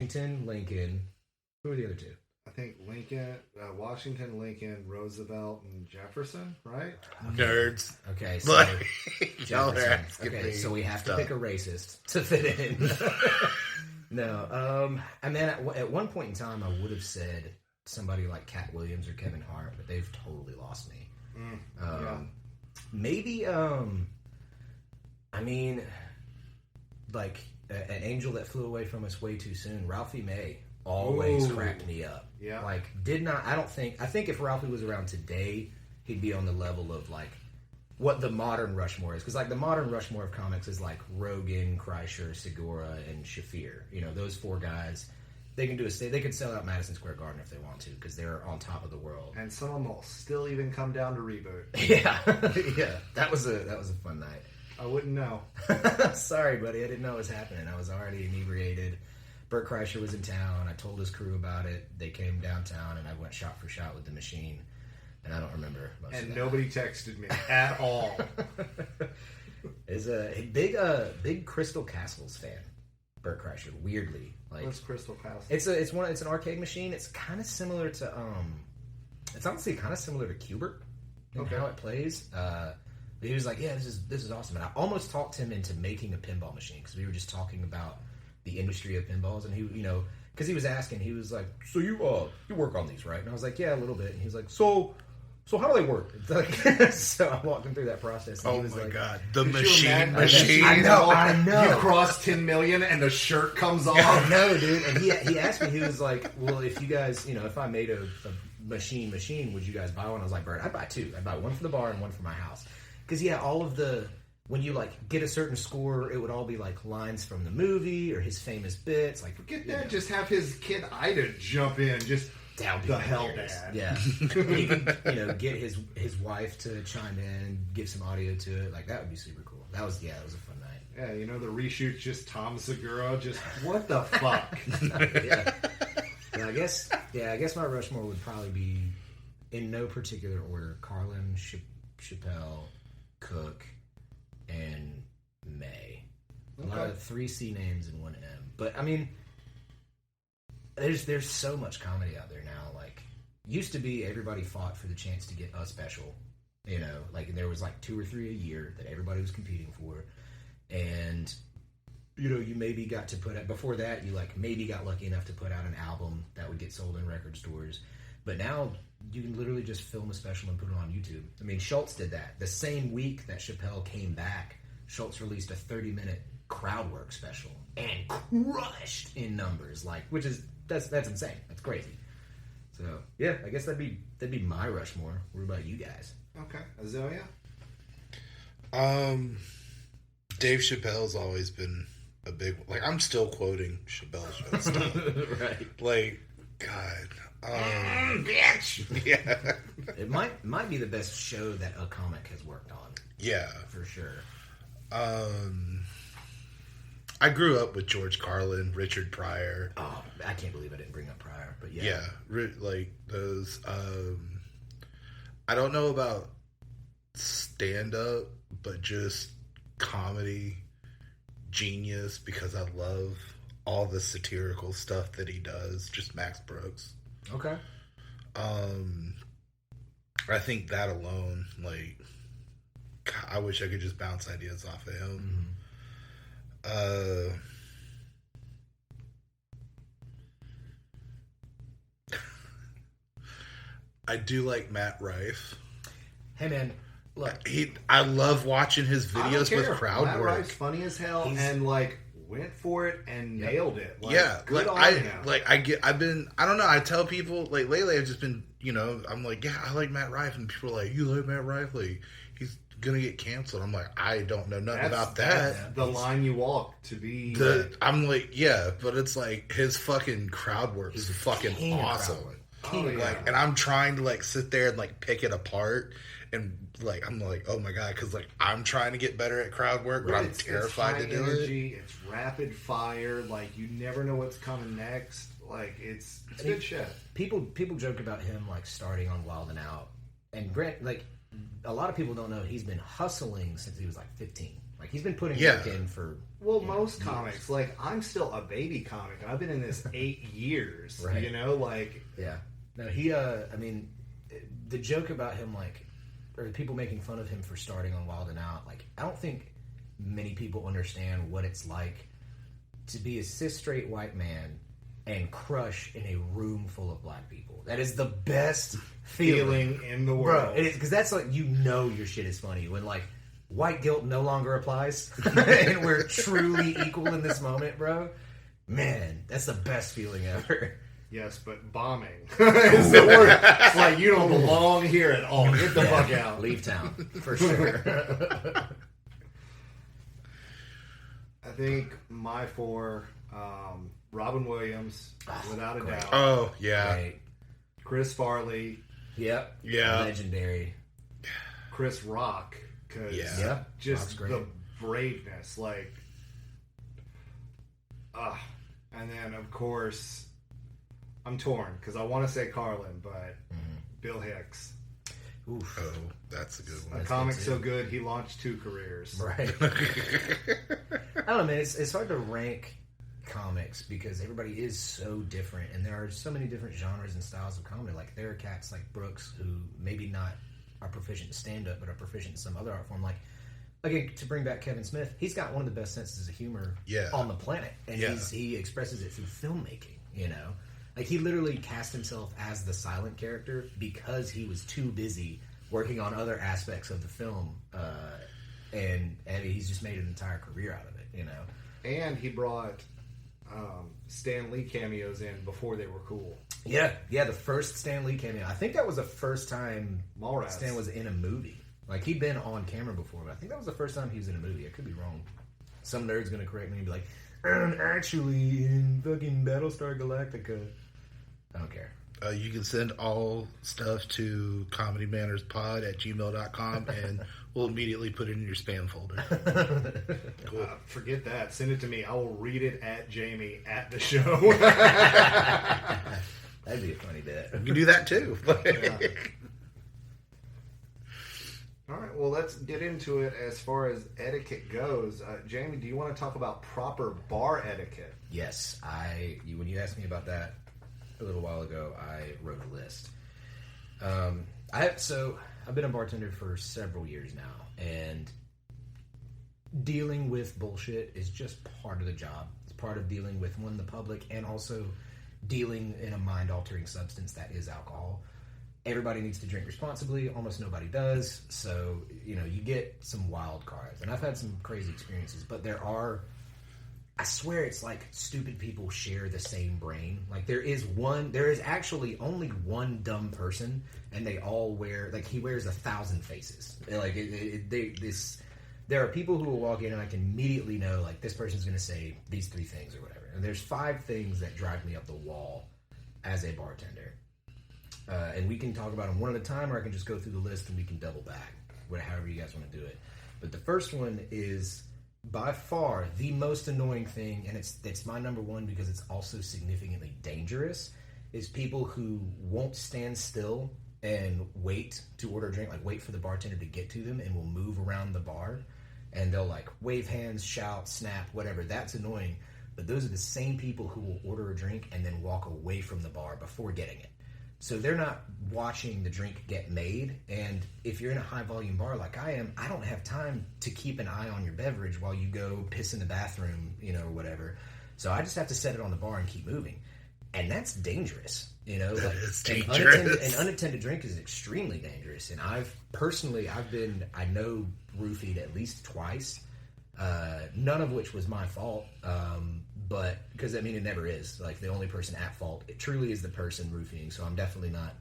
Washington, Lincoln. Who are the other two? I think Washington, Lincoln, Roosevelt, and Jefferson, right? Nerds. Okay, so Jefferson. Okay, so we have to pick a racist to fit in. No, I mean, at one point in time, I would have said somebody like Cat Williams or Kevin Hart, but they've totally lost me. Maybe, I mean, like an angel that flew away from us way too soon. Ralphie May always cracked me up. Yeah. Like, I think if Ralphie was around today, he'd be on the level of like what the modern Rushmore is. Because like the modern Rushmore of comics is like Rogan, Kreischer, Segura, and Shafir. You know, those four guys. They can they could sell out Madison Square Garden if they want to because they're on top of the world. And some of them will still even come down to reboot. Yeah, yeah. That was a fun night. I wouldn't know. Sorry, buddy. I didn't know it was happening. I was already inebriated. Bert Kreischer was in town. I told his crew about it. They came downtown, and I went shot for shot with the machine. And I don't remember most of that. And nobody texted me at all. Is a big Crystal Castles fan. Bert Kreischer, weirdly. Like, what's Crystal Castle? It's an arcade machine. It's kind of similar to it's honestly kind of similar to Cubert in how it plays. But he was like, yeah, this is awesome. And I almost talked him into making a pinball machine because we were just talking about the industry of pinballs, and he, you know, because he was asking, he was like, so you work on these, right? And I was like, yeah, a little bit. And he was like, so how do they work? Like, so I walked him through that process. And Oh he was my like, god, the machine. I know. You cross 10 million and the shirt comes off. I know, dude. And he asked me, he was like, well, if you guys, you know, if I made a machine, would you guys buy one? I was like, Bert, I'd buy two. I'd buy one for the bar and one for my house. Because, yeah, all of when you, like, get a certain score, it would all be, like, lines from the movie or his famous bits. Like, Forget that. Know. Just have his kid Ida jump in. Just down the hell, Dad. Yeah. And you can, you know, get his wife to chime in and give some audio to it. Like, that would be super cool. That was a fun night. Yeah, you know, the reshoot's just Tom Segura. Just, what the fuck? Yeah. But I guess my Rushmore would probably be, in no particular order, Carlin, Chappelle, Cook, and May. A lot of 3 C names and 1 M. But, I mean, there's so much comedy out there now. Like, used to be everybody fought for the chance to get a special. You know, like, there was like 2 or 3 a year that everybody was competing for. And, you know, you maybe got to put out, before that, you like maybe got lucky enough to put out an album that would get sold in record stores. But now you can literally just film a special and put it on YouTube. I mean, Schultz did that. The same week that Chappelle came back, Schultz released a 30-minute crowd work special and crushed in numbers. Like, that's insane. That's crazy. So yeah, I guess that'd be my Rushmore. What about you guys? Okay, Aazalea. Dave Chappelle's always been a big, like, I'm still quoting Chappelle's show stuff. Right. Like, God. Bitch! Yeah. It might be the best show that a comic has worked on. Yeah. For sure. I grew up with George Carlin, Richard Pryor. Oh, I can't believe I didn't bring up Pryor, but yeah. Yeah, like those, I don't know about stand-up, but just comedy genius, because I love all the satirical stuff that he does. Just Max Brooks. Okay. I think that alone, like, I wish I could just bounce ideas off of him. Mm-hmm. I do like Matt Rife. Hey man, look, I love watching his videos with crowd Matt work. Rife's funny as hell and like went for it and nailed it. Like, yeah, good like on him. I don't know. I tell people, like, lately I've just been, you know, I'm like, yeah, I like Matt Rife, and people are like, you like Matt Rife? Like, he's gonna get canceled. I'm like, I don't know nothing about that. That's the line you walk to be. I'm like, yeah, but it's like his fucking crowd work is fucking awesome. And I'm trying to like sit there and like pick it apart, and like I'm like, oh my god, because like I'm trying to get better at crowd work, but I'm terrified to do energy, it. It's rapid fire. Like, you never know what's coming next. Like, it's good shit. People joke about him like starting on Wild and Out, and Grant, like, a lot of people don't know he's been hustling since he was like 15. Like, he's been putting Yeah. work in for... Well, you know, most years. comics, like, I'm still a baby comic, and I've been in this 8 years, Right. you know, like... Yeah. No, he, I mean, the joke about him, like, or the people making fun of him for starting on Wild and Out, like, I don't think many people understand what it's like to be a cis straight white man and crush in a room full of black people. That is the best feeling in the world. Bro, it is, because that's like, you know your shit is funny when, like, white guilt no longer applies and we're truly equal in this moment, bro. Man, that's the best feeling ever. Yes, but bombing is the worst. It's like, you don't belong here at all. Get the fuck out. Leave town, for sure. I think my 4, Robin Williams, without a great. doubt. Oh, yeah. Right. Chris Farley, Yep. Yeah. Legendary. Chris Rock, because Yeah. Yeah. Rock's just great. the braveness, like, and then of course, I'm torn because I want to say Carlin, but Bill Hicks, Oof. Oh, that's a good a one. That's comic good, so too. good he launched 2 careers. Right. I don't know, man. It's hard to rank comics because everybody is so different, and there are so many different genres and styles of comedy. Like, there are cats like Brooks who maybe not are proficient in stand-up, but are proficient in some other art form. Like, again, to bring back Kevin Smith, he's got one of the best senses of humor Yeah. on the planet, and Yeah. he expresses it through filmmaking. You know, like, he literally cast himself as the silent character because he was too busy working on other aspects of the film, and he's just made an entire career out of it. You know. And he brought Stan Lee cameos in before they were cool. Yeah, the first Stan Lee cameo. I think that was the first time Mallrats. Stan was in a movie. Like, he'd been on camera before, but I think that was the first time he was in a movie. I could be wrong. Some nerd's gonna correct me and be like, "I'm actually in fucking Battlestar Galactica." I don't care. You can send all stuff to comedymannerspod@gmail.com and we'll immediately put it in your spam folder. Cool. Forget that. Send it to me. I will read it at Jamie at the show. That'd be a funny bit. You can do that too. Yeah. All right, well, let's get into it as far as etiquette goes. Jamie, do you want to talk about proper bar etiquette? Yes, when you asked me about that a little while ago, I wrote a list. I've been a bartender for several years now, and dealing with bullshit is just part of the job. It's part of dealing with the public, and also dealing in a mind-altering substance that is alcohol. Everybody needs to drink responsibly. Almost nobody does. So, you get some wild cards. And I've had some crazy experiences, but I swear it's like stupid people share the same brain. Like, there is actually only one dumb person, and they all wear, like, he wears 1,000 faces. Like, there are people who will walk in and I can immediately know, like, this person's going to say these 3 things or whatever. And there's 5 things that drive me up the wall as a bartender. And we can talk about them one at a time, or I can just go through the list and we can double back, however you guys want to do it. But the first one is by far the most annoying thing, and it's my number one because it's also significantly dangerous, is people who won't stand still and wait to order a drink, like wait for the bartender to get to them, and will move around the bar, and they'll like wave hands, shout, snap, whatever. That's annoying. But those are the same people who will order a drink and then walk away from the bar before getting it. So they're not watching the drink get made, and if you're in a high-volume bar like I am, I don't have time to keep an eye on your beverage while you go piss in the bathroom, or whatever. So I just have to set it on the bar and keep moving. And that's dangerous, Like, is an dangerous. An unattended drink is extremely dangerous, and I know roofied at least twice, none of which was my fault, but because it never is. Like, the only person at fault, it truly is the person roofing. So I'm definitely not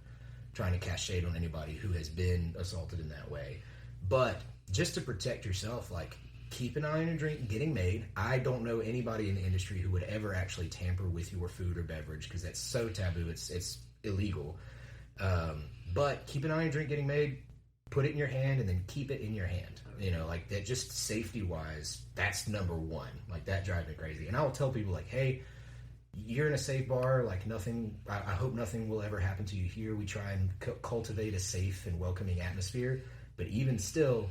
trying to cast shade on anybody who has been assaulted in that way. But just to protect yourself, like, keep an eye on your drink getting made. I don't know anybody in the industry who would ever actually tamper with your food or beverage because that's so taboo. It's illegal. But keep an eye on your drink getting made. Put it in your hand and then keep it in your hand. Like, that, just safety-wise, that's number one. Like, that drives me crazy. And I will tell people, like, hey, you're in a safe bar. Like, I hope nothing will ever happen to you here. We try and cultivate a safe and welcoming atmosphere. But even still,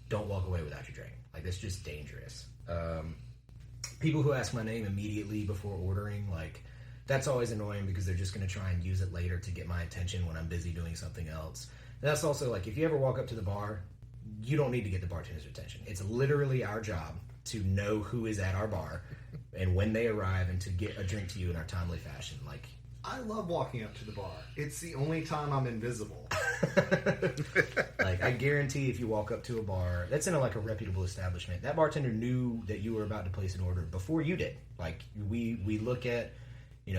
don't walk away without your drink. Like, that's just dangerous. People who ask my name immediately before ordering, like, that's always annoying because they're just going to try and use it later to get my attention when I'm busy doing something else. And that's also, like, if you ever walk up to the bar, you don't need to get the bartender's attention. It's literally our job to know who is at our bar and when they arrive and to get a drink to you in our timely fashion. Like, I love walking up to the bar. It's the only time I'm invisible. like, I guarantee if you walk up to a bar that's in a reputable establishment, that bartender knew that you were about to place an order before you did. Like, we look at,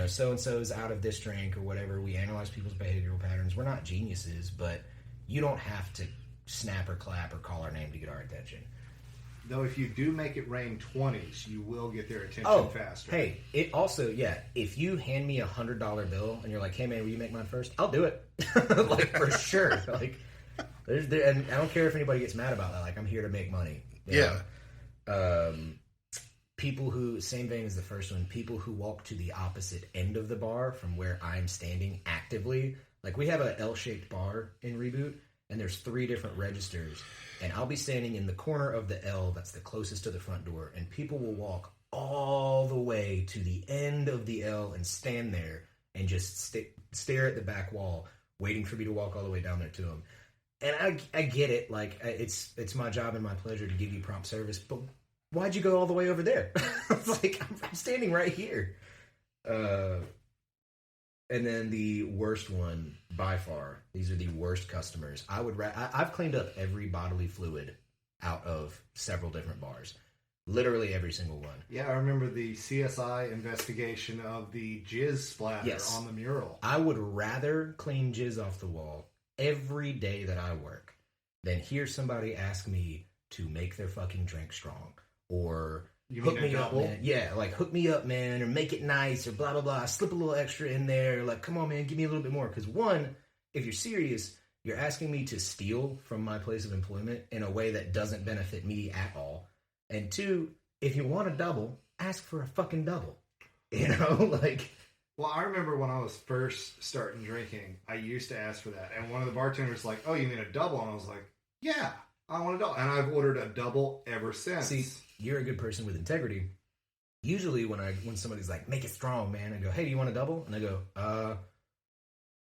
so and so's out of this drink or whatever. We analyze people's behavioral patterns. We're not geniuses, but you don't have to snap or clap or call our name to get our attention. Though if you do make it rain 20s, you will get their attention faster. Hey, it also, if you hand me $100 bill and you're like, hey man, will you make mine first? I'll do it. Like, for sure. Like, and I don't care if anybody gets mad about that. Like, I'm here to make money. Yeah. People who, same vein as the first one, people who walk to the opposite end of the bar from where I'm standing actively. Like, we have a L-shaped bar in Reboot, and there's 3 different registers. And I'll be standing in the corner of the L that's the closest to the front door, and people will walk all the way to the end of the L and stand there and just stare at the back wall, waiting for me to walk all the way down there to them. And I get it. Like, it's my job and my pleasure to give you prompt service, but why'd you go all the way over there? It's like, I'm standing right here. And then the worst one, by far, these are the worst customers. I've cleaned up every bodily fluid out of several different bars. Literally every single one. Yeah, I remember the CSI investigation of the jizz splatter on the mural. I would rather clean jizz off the wall every day that I work than hear somebody ask me to make their fucking drink strong. Or hook me up, man. Yeah, like, hook me up, man, or make it nice, or blah, blah, blah. Slip a little extra in there. Like, come on, man, give me a little bit more. Because, one, if you're serious, you're asking me to steal from my place of employment in a way that doesn't benefit me at all. And 2, if you want a double, ask for a fucking double. Like... Well, I remember when I was first starting drinking, I used to ask for that. And one of the bartenders was like, oh, you mean a double? And I was like, yeah, I want a double. And I've ordered a double ever since. See, you're a good person with integrity. Usually when somebody's like, make it strong, man, I go, hey, do you want a double? And I go,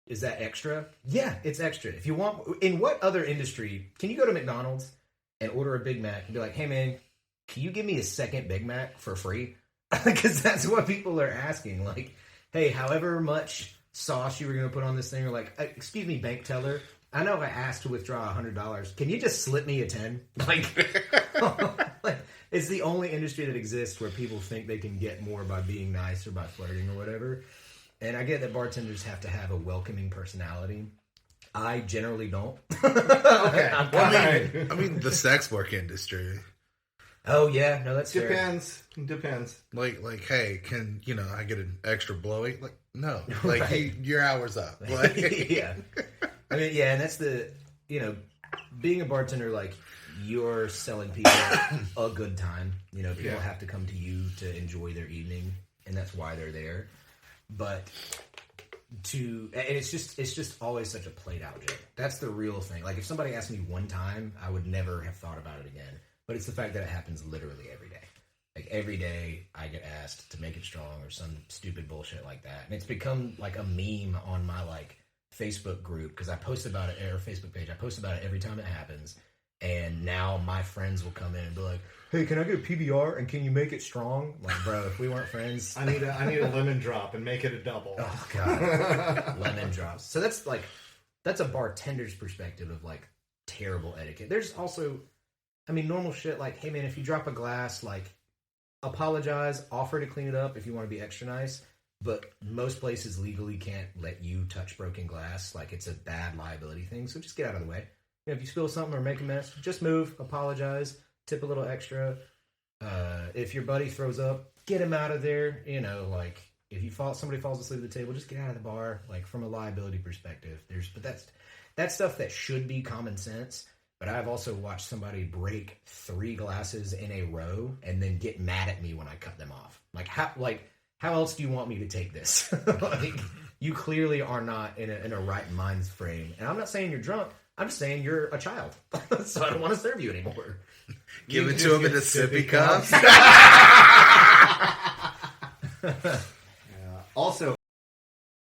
is that extra? Yeah, it's extra. If you want, in what other industry, can you go to McDonald's and order a Big Mac and be like, hey man, can you give me a second Big Mac for free? Because that's what people are asking. Like, hey, however much sauce you were going to put on this thing, or like, excuse me, bank teller, I know I asked to withdraw $100. Can you just slip me a 10? Like, it's the only industry that exists where people think they can get more by being nice or by flirting or whatever. And I get that bartenders have to have a welcoming personality. I generally don't. Okay. I mean, the sex work industry. Oh yeah, no, that's depends. Fair. Depends. Like, hey, can I get an extra blowy? Like, no, like right. Your hour's up. Like, yeah. I mean, yeah, and that's the being a bartender, like, you're selling people a good time. People have to come to you to enjoy their evening, and that's why they're there. But and it's just always such a played out joke. That's the real thing. Like, if somebody asked me one time, I would never have thought about it again. But it's the fact that it happens literally every day. Like, every day I get asked to make it strong or some stupid bullshit like that. And it's become like a meme on my Facebook group, because I post about it, or Facebook page. I post about it every time it happens. And now my friends will come in and be like, hey, can I get a PBR and can you make it strong? Like, bro, if we weren't friends... I need a lemon drop and make it a double. Oh, God. Lemon drops. So that's a bartender's perspective of, terrible etiquette. There's also... normal shit like, hey man, if you drop a glass, apologize, offer to clean it up if you want to be extra nice. But most places legally can't let you touch broken glass. It's a bad liability thing. So just get out of the way. If you spill something or make a mess, just move, apologize, tip a little extra. If your buddy throws up, get him out of there. If somebody falls asleep at the table, just get out of the bar. From a liability perspective, but that's stuff that should be common sense. But I've also watched somebody break 3 glasses in a row and then get mad at me when I cut them off. How else do you want me to take this? You clearly are not in a right mind frame. And I'm not saying you're drunk. I'm just saying you're a child. So I don't want to serve you anymore. Give it to him in a sippy cup. Also,